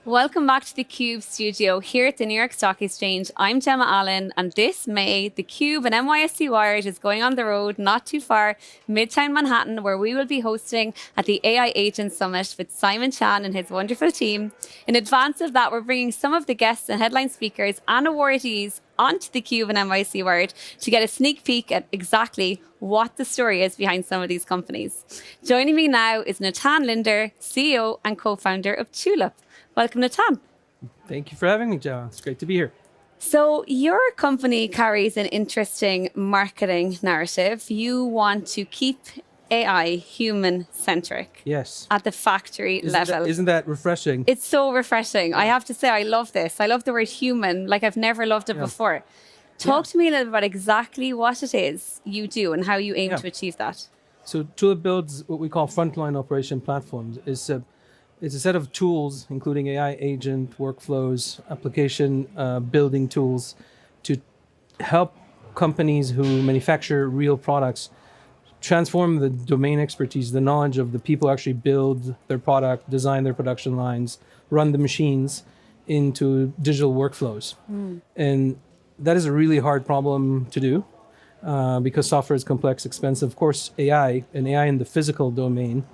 Welcome back to theCUBE studio here at the New York Stock Exchange. I'm Gemma Allen, and this May, theCUBE and NYSE Wired is going on the road not too far, midtown Manhattan, where we will be hosting at the AI Agent Summit with Simon Chan and his wonderful team. In advance of that, we're bringing some of the guests and headline speakers and awardees onto theCUBE and NYSE Wired to get a sneak peek at exactly what the story is behind some of these companies. Joining me now is Natan Linder, CEO and co-founder of Tulip. Welcome, Natan. Thank you for having me, Gemma. It's great to be here. So your company carries an interesting marketing narrative. You want to keep AI human-centric. Yes. At the factory level. Isn't that refreshing? It's so refreshing. I have to say, I love this. I love the word human, like I've never loved it before. Talk to me a little about exactly what it is you do and how you aim to achieve that. So Tulip builds what we call frontline operation platforms. It's a set of tools, including AI agent, workflows, application building tools to help companies who manufacture real products transform the domain expertise, the knowledge of the people who actually build their product, design their production lines, run the machines into digital workflows. And that is a really hard problem to do because software is complex, expensive. Of course, AI and AI in the physical domain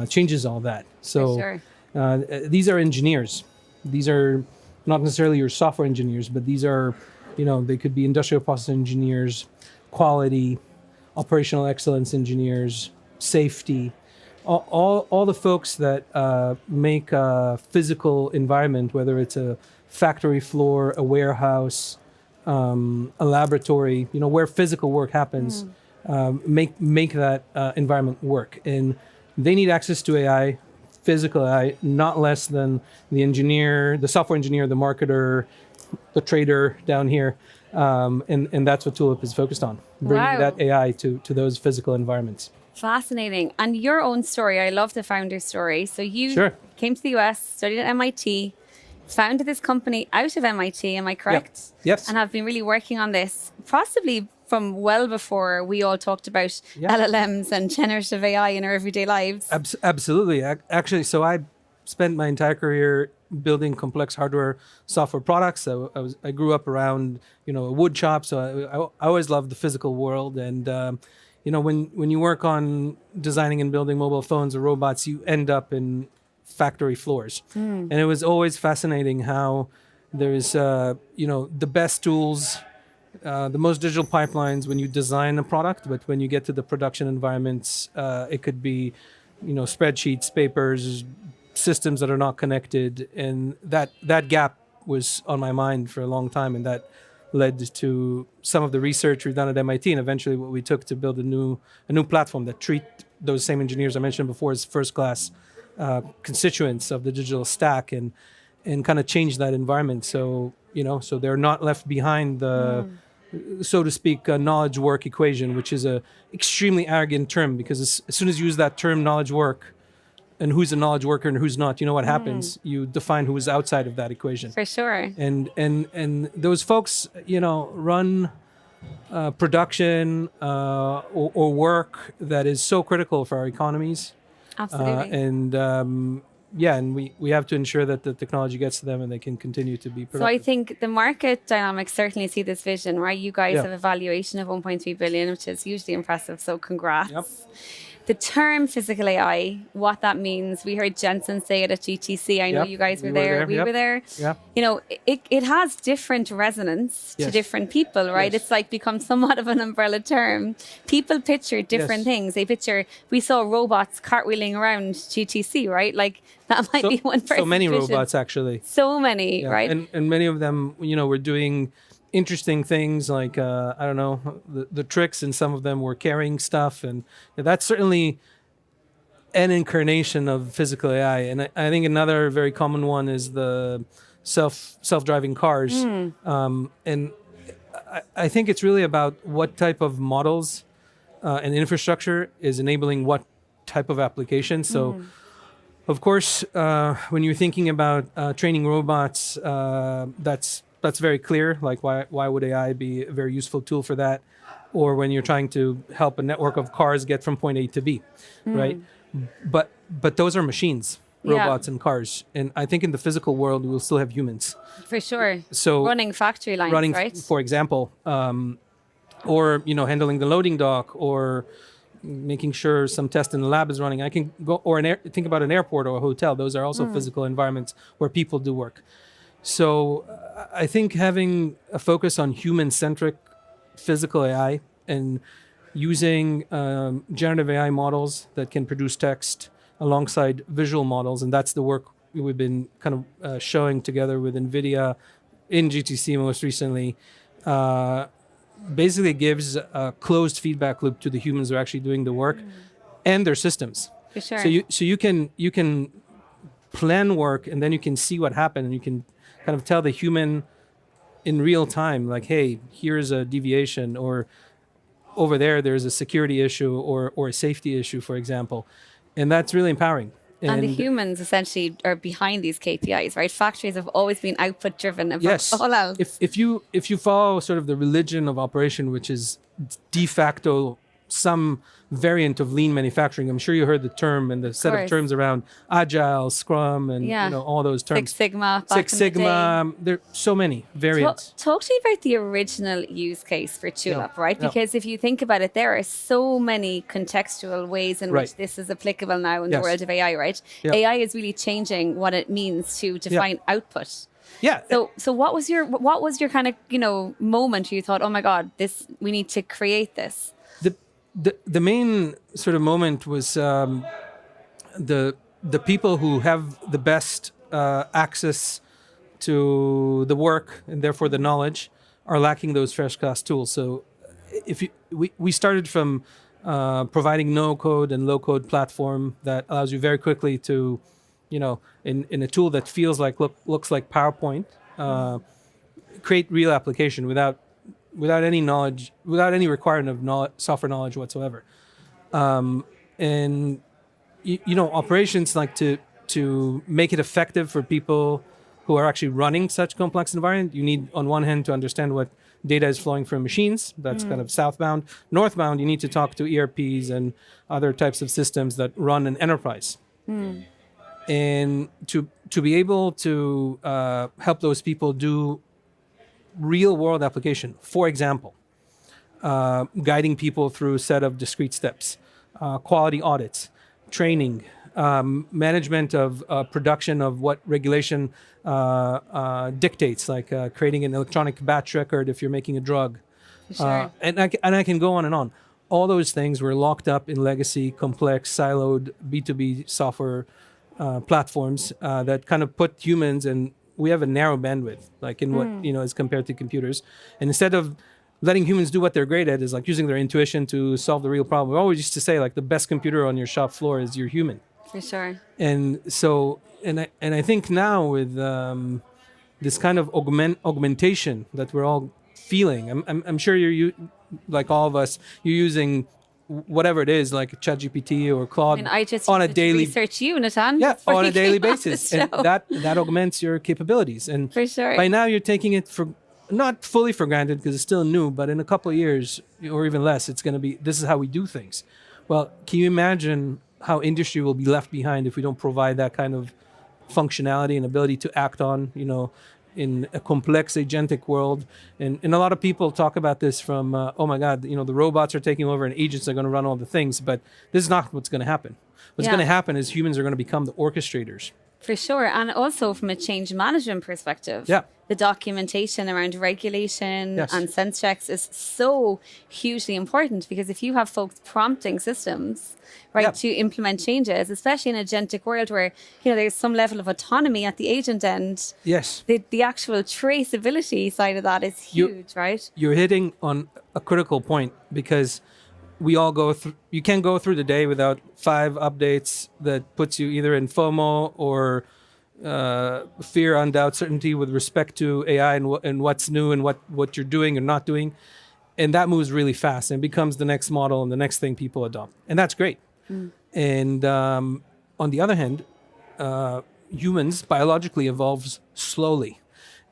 changes all that. So these are engineers. These are not necessarily your software engineers, but these are, they could be industrial process engineers, quality, operational excellence engineers, safety, all the folks that make a physical environment, whether it's a factory floor, a warehouse, a laboratory, where physical work happens, make that environment work. And they need access to AI, physical AI, not less than the engineer, the software engineer, the marketer, the trader down here. And that's what Tulip is focused on, bringing that AI to those physical environments. Fascinating. And your own story, I love the founder story. So you came to the US, studied at MIT, founded this company out of MIT, am I correct? Yes. And have been really working on this, possibly from well before we all talked about LLMs and generative AI in our everyday lives. Absolutely. Actually, so I spent my entire career building complex hardware software products. So I grew up around, a wood shop. So I always loved the physical world. And, when you work on designing and building mobile phones or robots, you end up in factory floors. And it was always fascinating how there's, the best tools, the most digital pipelines when you design a product, but when you get to the production environments, it could be, spreadsheets, papers, systems that are not connected. And that gap was on my mind for a long time. And that led to some of the research we've done at MIT and eventually what we took to build a new platform that treat those same engineers I mentioned before as first-class constituents of the digital stack and kind of change that environment. So, so they're not left behind the, so to speak, knowledge work equation, which is a extremely arrogant term because as soon as you use that term knowledge work and who's a knowledge worker and who's not, what happens? You define who is outside of that equation. For sure. And those folks, run production or work that is so critical for our economies. Absolutely. And we have to ensure that the technology gets to them and they can continue to be productive. So I think the market dynamics certainly see this vision, right? You guys have a valuation of 1.3 billion, which is hugely impressive. So congrats. Yep. The term physical AI, what that means, we heard Jensen say it at GTC. I know you guys were there. We were there. Yeah. It has different resonance to different people, right? It's like become somewhat of an umbrella term. People picture different things. We saw robots cartwheeling around GTC, right? Like that might be one person. So many robots, actually. So many, right? And many of them, were doing interesting things like, the tricks, and some of them were carrying stuff. And that's certainly an incarnation of physical AI. And I think another very common one is the self-driving cars. And I think it's really about what type of models and infrastructure is enabling what type of application. So, of course, when you're thinking about training robots, that's very clear. Like, why would AI be a very useful tool for that? Or when you're trying to help a network of cars get from point A to B, right? But those are machines. robots and cars. And I think in the physical world, we'll still have humans. For sure. So running factory lines, right? For example, or handling the loading dock, or making sure some test in the lab is running. I can go think about an airport or a hotel. Those are also physical environments where people do work. So I think having a focus on human-centric physical AI and using generative AI models that can produce text alongside visual models, and that's the work we've been kind of showing together with NVIDIA in GTC most recently, basically gives a closed feedback loop to the humans who are actually doing the work and their systems. For sure. So you can plan work, and then you can see what happened, and you can kind of tell the human in real time, like, hey, here's a deviation, or over there's a security issue or a safety issue, for example. And that's really empowering. And the humans essentially are behind these KPIs, right? Factories have always been output driven above all else. If you follow sort of the religion of operation, which is de facto some variant of lean manufacturing, I'm sure you heard the term and the set of terms around agile, Scrum, and all those terms. Six Sigma. There are so many variants. Talk to me about the original use case for Tulip, right? Because if you think about it, there are so many contextual ways in which this is applicable now in the world of AI, right? AI is really changing what it means to define output. Yeah. So what was your kind of moment where you thought, oh my God, we need to create this? The main sort of moment was the people who have the best access to the work and therefore the knowledge are lacking those fresh class tools. So we started from providing no code and low code platform that allows you very quickly to, in a tool that feels like looks like PowerPoint, create real application without any knowledge, without any requirement of software knowledge whatsoever. And operations, like to make it effective for people who are actually running such complex environment, you need on one hand to understand what data is flowing from machines. That's kind of southbound. Northbound, you need to talk to ERPs and other types of systems that run an enterprise. And to be able to help those people do real world application, for example, guiding people through a set of discrete steps, quality audits, training, management of production of what regulation dictates, like creating an electronic batch record if you're making a drug. Sure. And I can go on and on. All those things were locked up in legacy, complex, siloed B2B software platforms that kind of put humans in. We have a narrow bandwidth, like in what, as compared to computers. And instead of letting humans do what they're great at, is like using their intuition to solve the real problem. We always used to say, like, the best computer on your shop floor is your human. For sure. And so, and I think now with this kind of augmentation that we're all feeling, I'm sure like all of us, you're using whatever it is, like ChatGPT or Claude, I just on a daily research you, Natan. Yeah, on a daily basis, and that augments your capabilities. And for sure, by now you're taking it for not fully for granted because it's still new, but in a couple of years or even less, it's going to be, this is how we do things. Well, can you imagine how industry will be left behind if we don't provide that kind of functionality and ability to act on, in a complex agentic world? And a lot of people talk about this from, oh my God, the robots are taking over and agents are going to run all the things, but this is not what's going to happen. What's going to happen is humans are going to become the orchestrators. For sure. And also from a change management perspective, the documentation around regulation and sense checks is so hugely important, because if you have folks prompting systems, right, to implement changes, especially in a agentic world where, there's some level of autonomy at the agent end. Yes. The actual traceability side of that is huge, right? You're hitting on a critical point, because we all go through, you can't go through the day without 5 updates that puts you either in FOMO or fear, undoubt, certainty with respect to AI and what's new and what you're doing or not doing. And that moves really fast and becomes the next model and the next thing people adopt. And that's great. And on the other hand, humans biologically evolves slowly.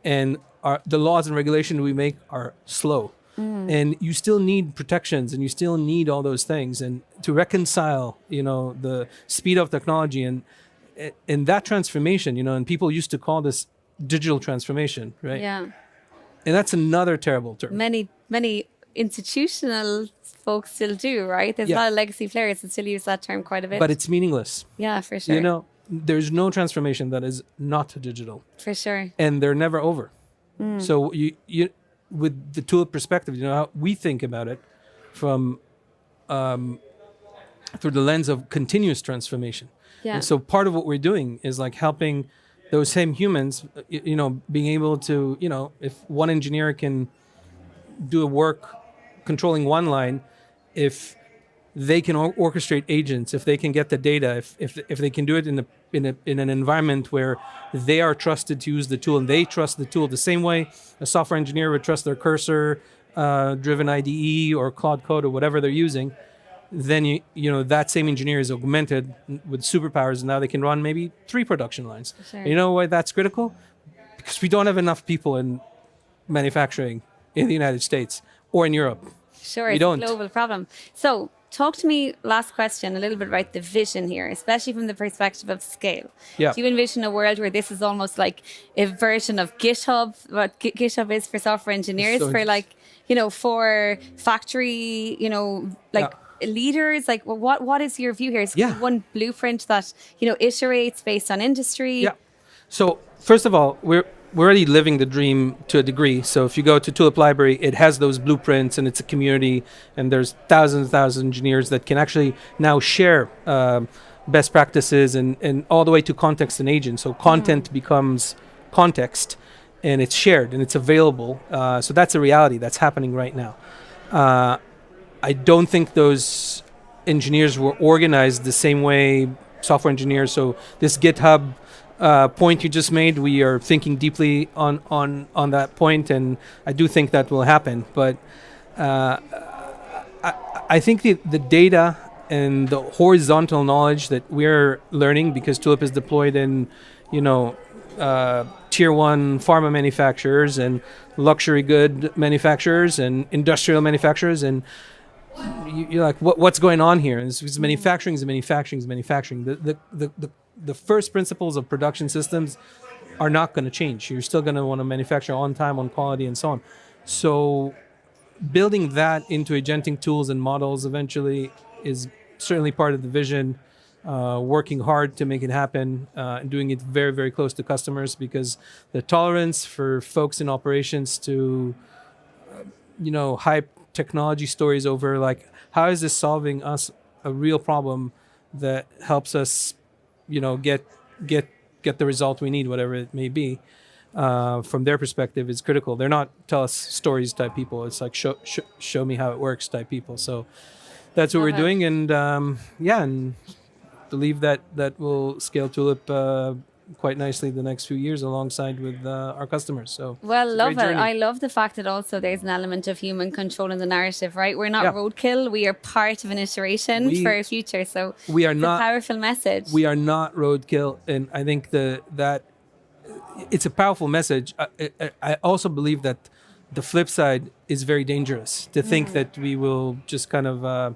And the laws and regulations we make are slow. And you still need protections and you still need all those things. And to reconcile, the speed of technology and in that transformation, and people used to call this digital transformation, right? Yeah. And that's another terrible term. Many institutional folks still do, right? There's a lot of legacy players that still use that term quite a bit. But it's meaningless. Yeah, for sure. There's no transformation that is not digital. For sure. And they're never over. So you with the Tulip perspective, how we think about it from through the lens of continuous transformation. Yeah. And so part of what we're doing is like helping those same humans, being able to, if one engineer can do a work controlling one line, if they can orchestrate agents, if they can get the data, if they can do it in an environment where they are trusted to use the tool and they trust the tool the same way a software engineer would trust their cursor driven IDE or Claude Code or whatever they're using, then that same engineer is augmented with superpowers, and now they can run maybe 3 production lines. Sure. You know why that's critical? Because we don't have enough people in manufacturing in the United States or in Europe. Sure, it's a global problem. So talk to me, last question, a little bit about the vision here, especially from the perspective of scale. Yeah. Do you envision a world where this is almost like a version of GitHub, what GitHub is for software engineers, So for for factory, leaders? Like, what is your view here? Is one blueprint that, iterates based on industry? Yeah. So first of all, we're already living the dream to a degree. So if you go to Tulip Library, it has those blueprints and it's a community, and there's thousands and thousands of engineers that can actually now share best practices and all the way to context and agent. So content becomes context, and it's shared and it's available. So that's a reality that's happening right now. I don't think those engineers were organized the same way software engineers. So this GitHub point you just made, we are thinking deeply on that point, and I do think that will happen. But I think the data and the horizontal knowledge that we're learning, because Tulip is deployed in, tier 1 pharma manufacturers and luxury good manufacturers and industrial manufacturers, and you're like, what's going on here? And it's manufacturing is manufacturing is manufacturing. The first principles of production systems are not going to change. You're still going to want to manufacture on time, on quality, and so on. So building that into agentic tools and models eventually is certainly part of the vision. Working hard to make it happen, and doing it very, very close to customers, because the tolerance for folks in operations to, hype technology stories over like, how is this solving us a real problem that helps us, get the result we need, whatever it may be. From their perspective, is critical. They're not tell us stories type people. It's like show me how it works type people. So that's what we're doing, and and believe that will scale Tulip quite nicely the next few years alongside with our customers. So love it. I love the fact that also there's an element of human control in the narrative, right? We're not roadkill. We are part of an iteration for our future. So we are not a powerful message. We are not roadkill, and I think that it's a powerful message. I also believe that the flip side is very dangerous, to think that we will just kind of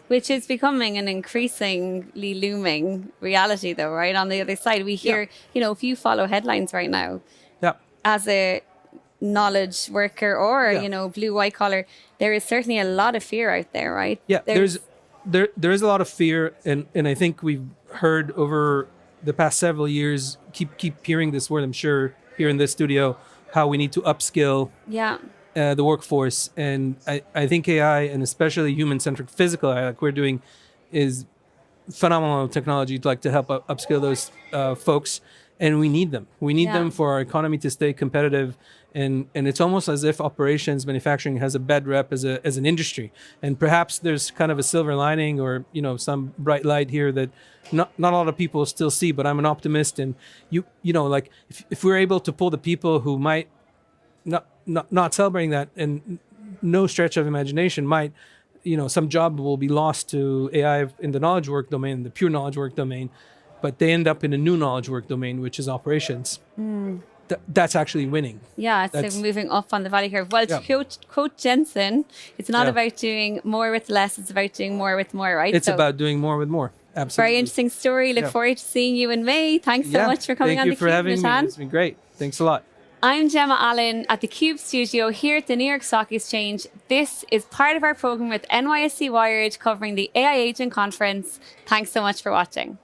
which is becoming an increasingly looming reality, though, right? On the other side, we hear, if you follow headlines right now, as a knowledge worker or, blue, white collar, there is certainly a lot of fear out there, right? Yeah, there is a lot of fear. And I think we've heard over the past several years, keep hearing this word, I'm sure, here in this studio, how we need to upskill. Yeah. The workforce, and I think AI, and especially human-centric physical AI, like we're doing, is phenomenal technology to help upskill those folks, and we need them. We need them for our economy to stay competitive, and it's almost as if operations manufacturing has a bad rep as an industry, and perhaps there's kind of a silver lining or some bright light here that not a lot of people still see, but I'm an optimist, and like if we're able to pull the people who might not celebrating that, and no stretch of imagination might, some job will be lost to AI in the knowledge work domain, the pure knowledge work domain, but they end up in a new knowledge work domain, which is operations. That's actually winning. Yeah, it's like moving up on the value curve. Well, to quote Jensen, it's not about doing more with less, it's about doing more with more, right? It's about doing more with more. Absolutely. Very interesting story. Look forward to seeing you in May. Thanks so much for coming on Thank you for theCUBE, having Natan. me. It's been great. Thanks a lot. I'm Gemma Allen at theCUBE studio here at the New York Stock Exchange. This is part of our program with NYSE Wired covering the AI Agent Conference. Thanks so much for watching.